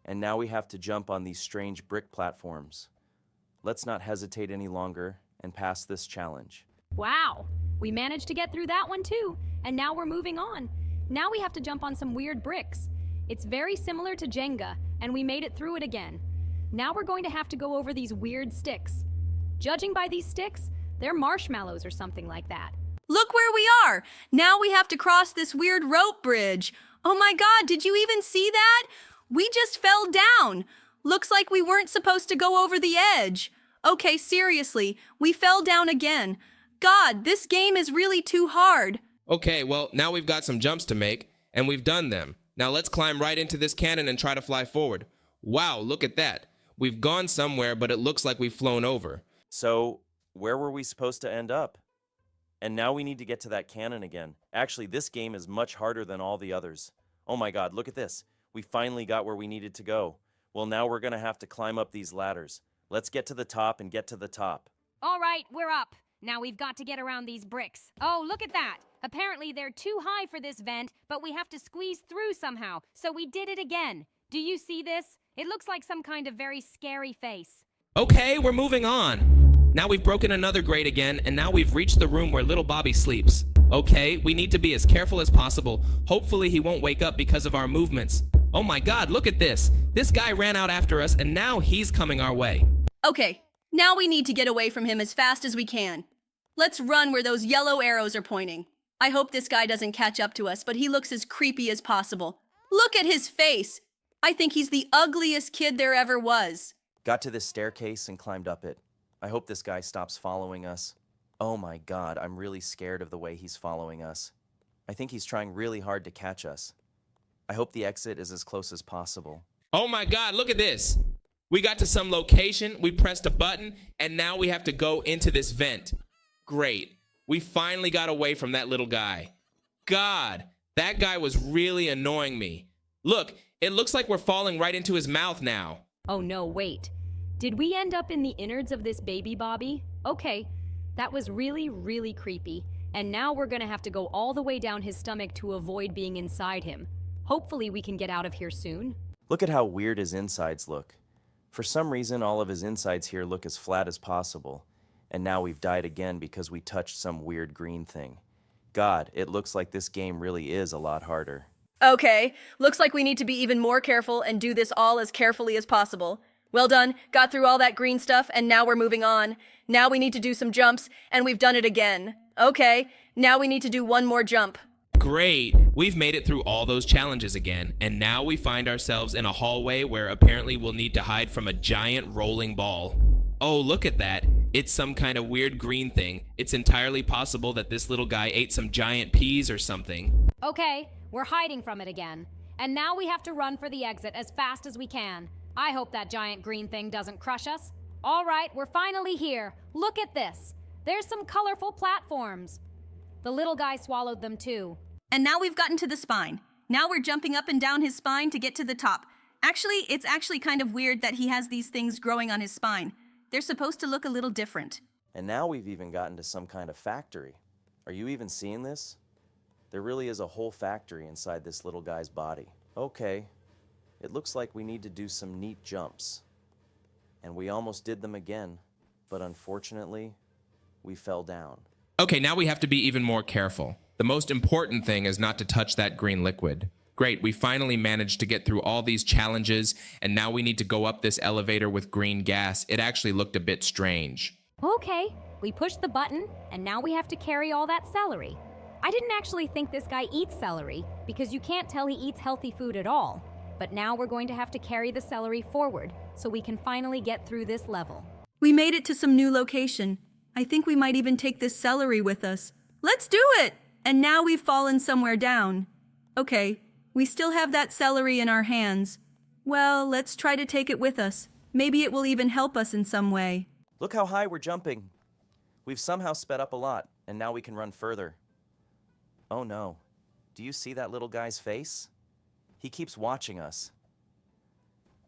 And now we have to jump on these strange brick platforms. Let's not hesitate any longer and pass this challenge. Wow, we managed to get through that one too, and now we're moving on. Now we have to jump on some weird bricks. It's very similar to Jenga, and we made it through it again. Now we're going to have to go over these weird sticks. Judging by these sticks, they're marshmallows or something like that. Look where we are! Now we have to cross this weird rope bridge. Oh my god, did you even see that? We just fell down. Looks like we weren't supposed to go over the edge. Okay, seriously, we fell down again. God, this game is really too hard. Okay, well, now we've got some jumps to make, and we've done them. Now let's climb right into this cannon and try to fly forward. Wow, look at that. We've gone somewhere, but it looks like we've flown over. So, where were we supposed to end up? And now we need to get to that cannon again. Actually, this game is much harder than all the others. Oh my god, look at this. We finally got where we needed to go. Well, now we're gonna have to climb up these ladders. Let's get to the top and get to the top. All right, we're up. Now we've got to get around these bricks. Oh, look at that. Apparently they're too high for this vent, but we have to squeeze through somehow. So we did it again. Do you see this? It looks like some kind of very scary face. Okay, we're moving on. Now we've broken another grate again, and now we've reached the room where little Bobby sleeps. Okay, we need to be as careful as possible. Hopefully he won't wake up because of our movements. Oh my god, look at this. This guy ran out after us, and now he's coming our way. Okay, now we need to get away from him as fast as we can. Let's run where those yellow arrows are pointing. I hope this guy doesn't catch up to us, but he looks as creepy as possible. Look at his face! I think he's the ugliest kid there ever was. Got to this staircase and climbed up it. I hope this guy stops following us. Oh my god, I'm really scared of the way he's following us. I think he's trying really hard to catch us. I hope the exit is as close as possible. Oh my god, look at this. We got to some location, we pressed a button, and now we have to go into this vent. Great. We finally got away from that little guy. God, that guy was really annoying me. Look, it looks like we're falling right into his mouth now. Oh no, wait. Did we end up in the innards of this baby Bobby? Okay, that was really, really creepy. And now we're gonna have to go all the way down his stomach to avoid being inside him. Hopefully we can get out of here soon. Look at how weird his insides look. For some reason, all of his insides here look as flat as possible. And now we've died again because we touched some weird green thing. God, it looks like this game really is a lot harder. Okay, looks like we need to be even more careful and do this all as carefully as possible. Well done, got through all that green stuff, and now we're moving on. Now we need to do some jumps, and we've done it again. Okay, now we need to do one more jump. Great! We've made it through all those challenges again, and now we find ourselves in a hallway where apparently we'll need to hide from a giant rolling ball. Oh, look at that. It's some kind of weird green thing. It's entirely possible that this little guy ate some giant peas or something. Okay, we're hiding from it again. And now we have to run for the exit as fast as we can. I hope that giant green thing doesn't crush us. All right, we're finally here. Look at this. There's some colorful platforms. The little guy swallowed them too. And now we've gotten to the spine. Now we're jumping up and down his spine to get to the top. Actually, it's actually kind of weird that he has these things growing on his spine. They're supposed to look a little different. And now we've even gotten to some kind of factory. Are you even seeing this? There really is a whole factory inside this little guy's body. Okay, it looks like we need to do some neat jumps. And we almost did them again, but unfortunately, we fell down. Okay, now we have to be even more careful. The most important thing is not to touch that green liquid. Great, we finally managed to get through all these challenges, and now we need to go up this elevator with green gas. It actually looked a bit strange. Okay, we pushed the button, and now we have to carry all that celery. I didn't actually think this guy eats celery, because you can't tell he eats healthy food at all. But now we're going to have to carry the celery forward, so we can finally get through this level. We made it to some new location. I think we might even take this celery with us. Let's do it! And now we've fallen somewhere down. Okay, we still have that celery in our hands. Well, let's try to take it with us. Maybe it will even help us in some way. Look how high we're jumping. We've somehow sped up a lot, and now we can run further. Oh no. Do you see that little guy's face? He keeps watching us.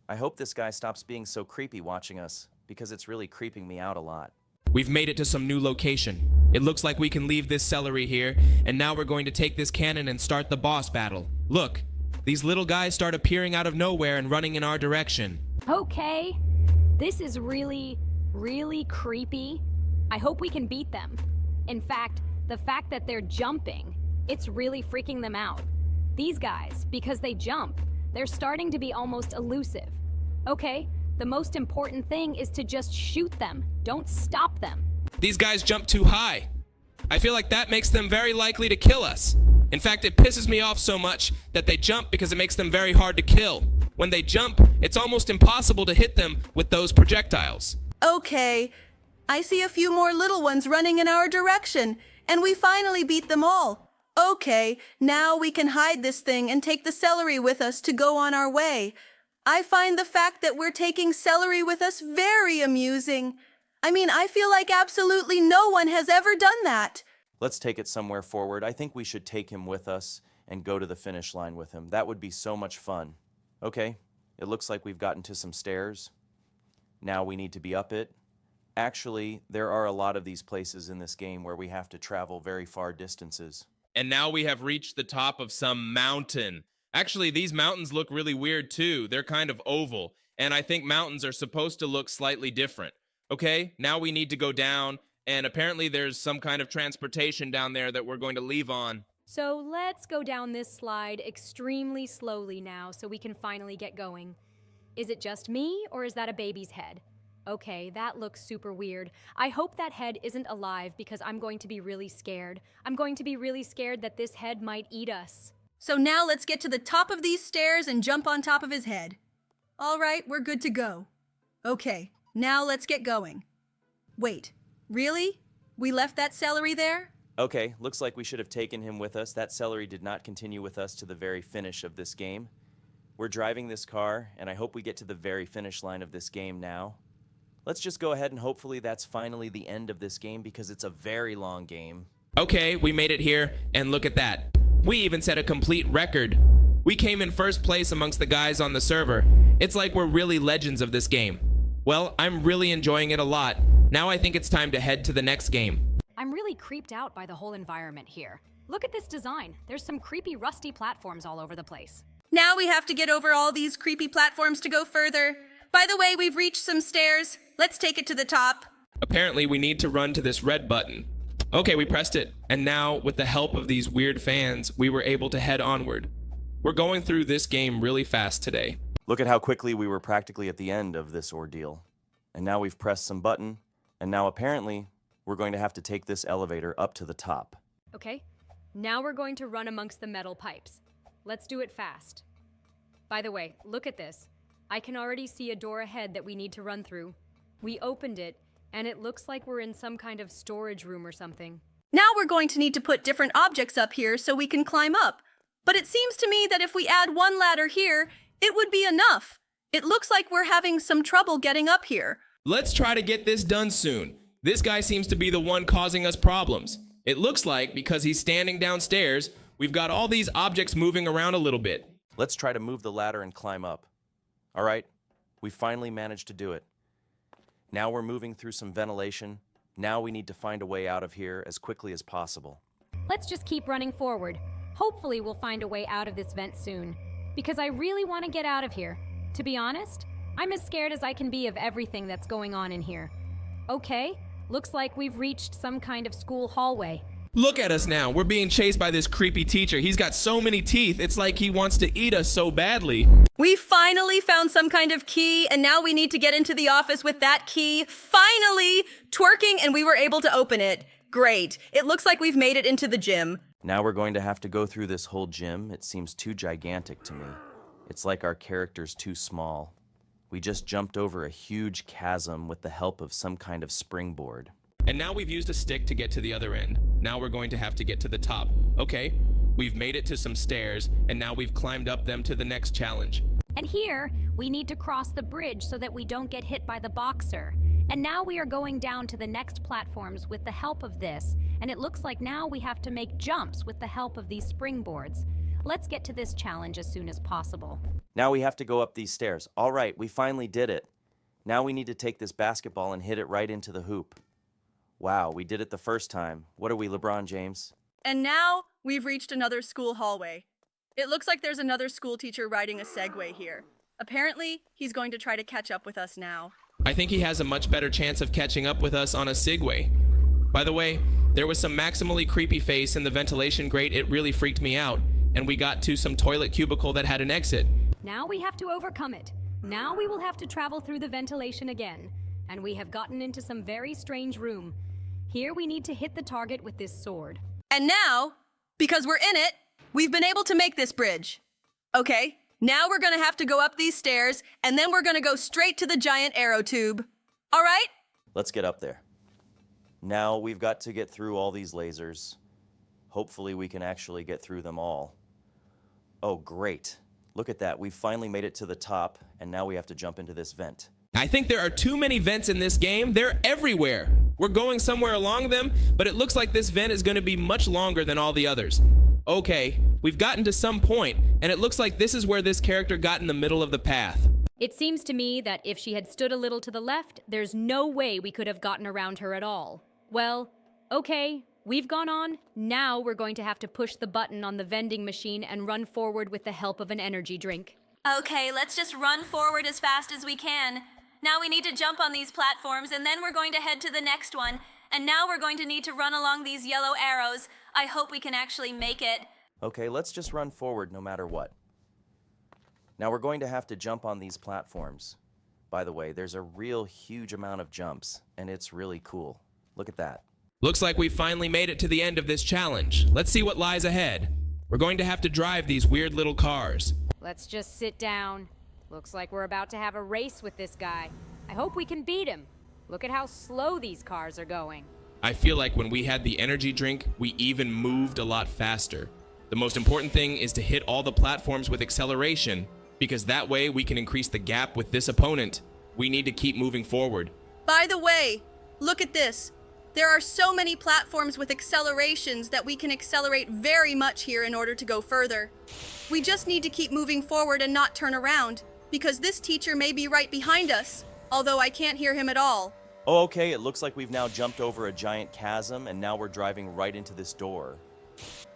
I hope this guy stops being so creepy watching us, because it's really creeping me out a lot. We've made it to some new location. It looks like we can leave this celery here, and now we're going to take this cannon and start the boss battle. Look, these little guys start appearing out of nowhere and running in our direction. Okay, this is really creepy. I hope we can beat them. In fact, the fact that they're jumping, it's really freaking them out. These guys, because they jump, they're starting to be almost elusive. Okay, the most important thing is to just shoot them. Don't stop them. These guys jump too high. I feel like that makes them very likely to kill us. In fact, it pisses me off so much that they jump because it makes them very hard to kill. When they jump, it's almost impossible to hit them with those projectiles. Okay, I see a few more little ones running in our direction, and we finally beat them all. Okay, now we can hide this thing and take the celery with us to go on our way. I find the fact that we're taking celery with us very amusing. I mean, I feel like absolutely no one has ever done that. Let's take it somewhere forward. I think we should take him with us and go to the finish line with him. That would be so much fun. Okay, it looks like we've gotten to some stairs. Now we need to be up it. Actually, there are a lot of these places in this game where we have to travel very far distances. And now we have reached the top of some mountain. Actually, these mountains look really weird too. They're kind of oval, and I think mountains are supposed to look slightly different. Okay, now we need to go down, and apparently there's some kind of transportation down there that we're going to leave on. So let's go down this slide extremely slowly now so we can finally get going. Is it just me, or is that a baby's head? Okay, that looks super weird. I hope that head isn't alive because I'm going to be really scared. I'm going to be really scared that this head might eat us. So now let's get to the top of these stairs and jump on top of his head. All right, we're good to go. Okay, now let's get going. Wait, really? We left that celery there? Okay, looks like we should have taken him with us. That celery did not continue with us to the very finish of this game. We're driving this car, and I hope we get to the very finish line of this game now. Let's just go ahead and hopefully that's finally the end of this game because it's a very long game. Okay, we made it here, and look at that. We even set a complete record. We came in first place amongst the guys on the server. It's like we're really legends of this game. Well, I'm really enjoying it a lot. Now I think it's time to head to the next game. I'm really creeped out by the whole environment here. Look at this design. There's some creepy rusty platforms all over the place. Now we have to get over all these creepy platforms to go further. By the way, we've reached some stairs. Let's take it to the top. Apparently, we need to run to this red button. Okay, we pressed it, and now, with the help of these weird fans, we were able to head onward. We're going through this game really fast today. Look at how quickly we were practically at the end of this ordeal. And now we've pressed some button, and now apparently, we're going to have to take this elevator up to the top. Okay, now we're going to run amongst the metal pipes. Let's do it fast. By the way, look at this. I can already see a door ahead that we need to run through. We opened it, and it looks like we're in some kind of storage room or something. Now we're going to need to put different objects up here so we can climb up. But it seems to me that if we add one ladder here, it would be enough. It looks like we're having some trouble getting up here. Let's try to get this done soon. This guy seems to be the one causing us problems. It looks like, because he's standing downstairs, we've got all these objects moving around a little bit. Let's try to move the ladder and climb up. All right, we finally managed to do it. Now we're moving through some ventilation. Now we need to find a way out of here as quickly as possible. Let's just keep running forward. Hopefully we'll find a way out of this vent soon. Because I really want to get out of here. To be honest, I'm as scared as I can be of everything that's going on in here. Okay, looks like we've reached some kind of school hallway. Look at us now. We're being chased by this creepy teacher. He's got so many teeth. It's like he wants to eat us so badly. We finally found some kind of key, and now we need to get into the office with that key. Finally! Twerking, and we were able to open it. Great. It looks like we've made it into the gym. Now we're going to have to go through this whole gym. It seems too gigantic to me. It's like our character's too small. We just jumped over a huge chasm with the help of some kind of springboard. And now we've used a stick to get to the other end. Now we're going to have to get to the top. Okay, we've made it to some stairs, and now we've climbed up them to the next challenge. And here, we need to cross the bridge so that we don't get hit by the boxer. And now we are going down to the next platforms with the help of this. And it looks like now we have to make jumps with the help of these springboards. Let's get to this challenge as soon as possible. Now we have to go up these stairs. All right, we finally did it. Now we need to take this basketball and hit it right into the hoop. Wow, we did it the first time. What are we, LeBron James? And now we've reached another school hallway. It looks like there's another school teacher riding a Segway here. Apparently, he's going to try to catch up with us now. I think he has a much better chance of catching up with us on a Segway. By the way, there was some maximally creepy face in the ventilation grate. It really freaked me out. And we got to some toilet cubicle that had an exit. Now we have to overcome it. Now we will have to travel through the ventilation again. And we have gotten into some very strange room. Here we need to hit the target with this sword. And now, because we're in it, we've been able to make this bridge. Okay, now we're gonna have to go up these stairs, and then we're gonna go straight to the giant arrow tube. All right? Let's get up there. Now we've got to get through all these lasers. Hopefully we can actually get through them all. Oh, great. Look at that. We've finally made it to the top, and now we have to jump into this vent. I think there are too many vents in this game. They're everywhere. We're going somewhere along them, but it looks like this vent is going to be much longer than all the others. Okay, we've gotten to some point, and it looks like this is where this character got in the middle of the path. It seems to me that if she had stood a little to the left, there's no way we could have gotten around her at all. Well, okay, we've gone on. Now we're going to have to push the button on the vending machine and run forward with the help of an energy drink. Okay, let's just run forward as fast as we can. Now we need to jump on these platforms, and then we're going to head to the next one. And now we're going to need to run along these yellow arrows. I hope we can actually make it. Okay, let's just run forward no matter what. Now we're going to have to jump on these platforms. By the way, there's a real huge amount of jumps, and it's really cool. Look at that. Looks like we finally made it to the end of this challenge. Let's see what lies ahead. We're going to have to drive these weird little cars. Let's just sit down. Looks like we're about to have a race with this guy. I hope we can beat him. Look at how slow these cars are going. I feel like when we had the energy drink, we even moved a lot faster. The most important thing is to hit all the platforms with acceleration, because that way we can increase the gap with this opponent. We need to keep moving forward. By the way, look at this. There are so many platforms with accelerations that we can accelerate very much here in order to go further. We just need to keep moving forward and not turn around, because this teacher may be right behind us, although I can't hear him at all. Oh, okay, it looks like we've now jumped over a giant chasm and now we're driving right into this door.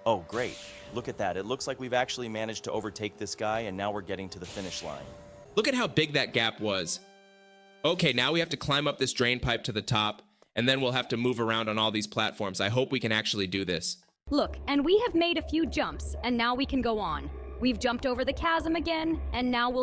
Oh, great. Look at that. It looks like we've actually managed to overtake this guy and now we're getting to the finish line. Look at how big that gap was. Okay, now we have to climb up this drain pipe to the top, and then we'll have to move around on all these platforms. I hope we can actually do this. Look, and we have made a few jumps, and now we can go on. We've jumped over the chasm again, and now we'll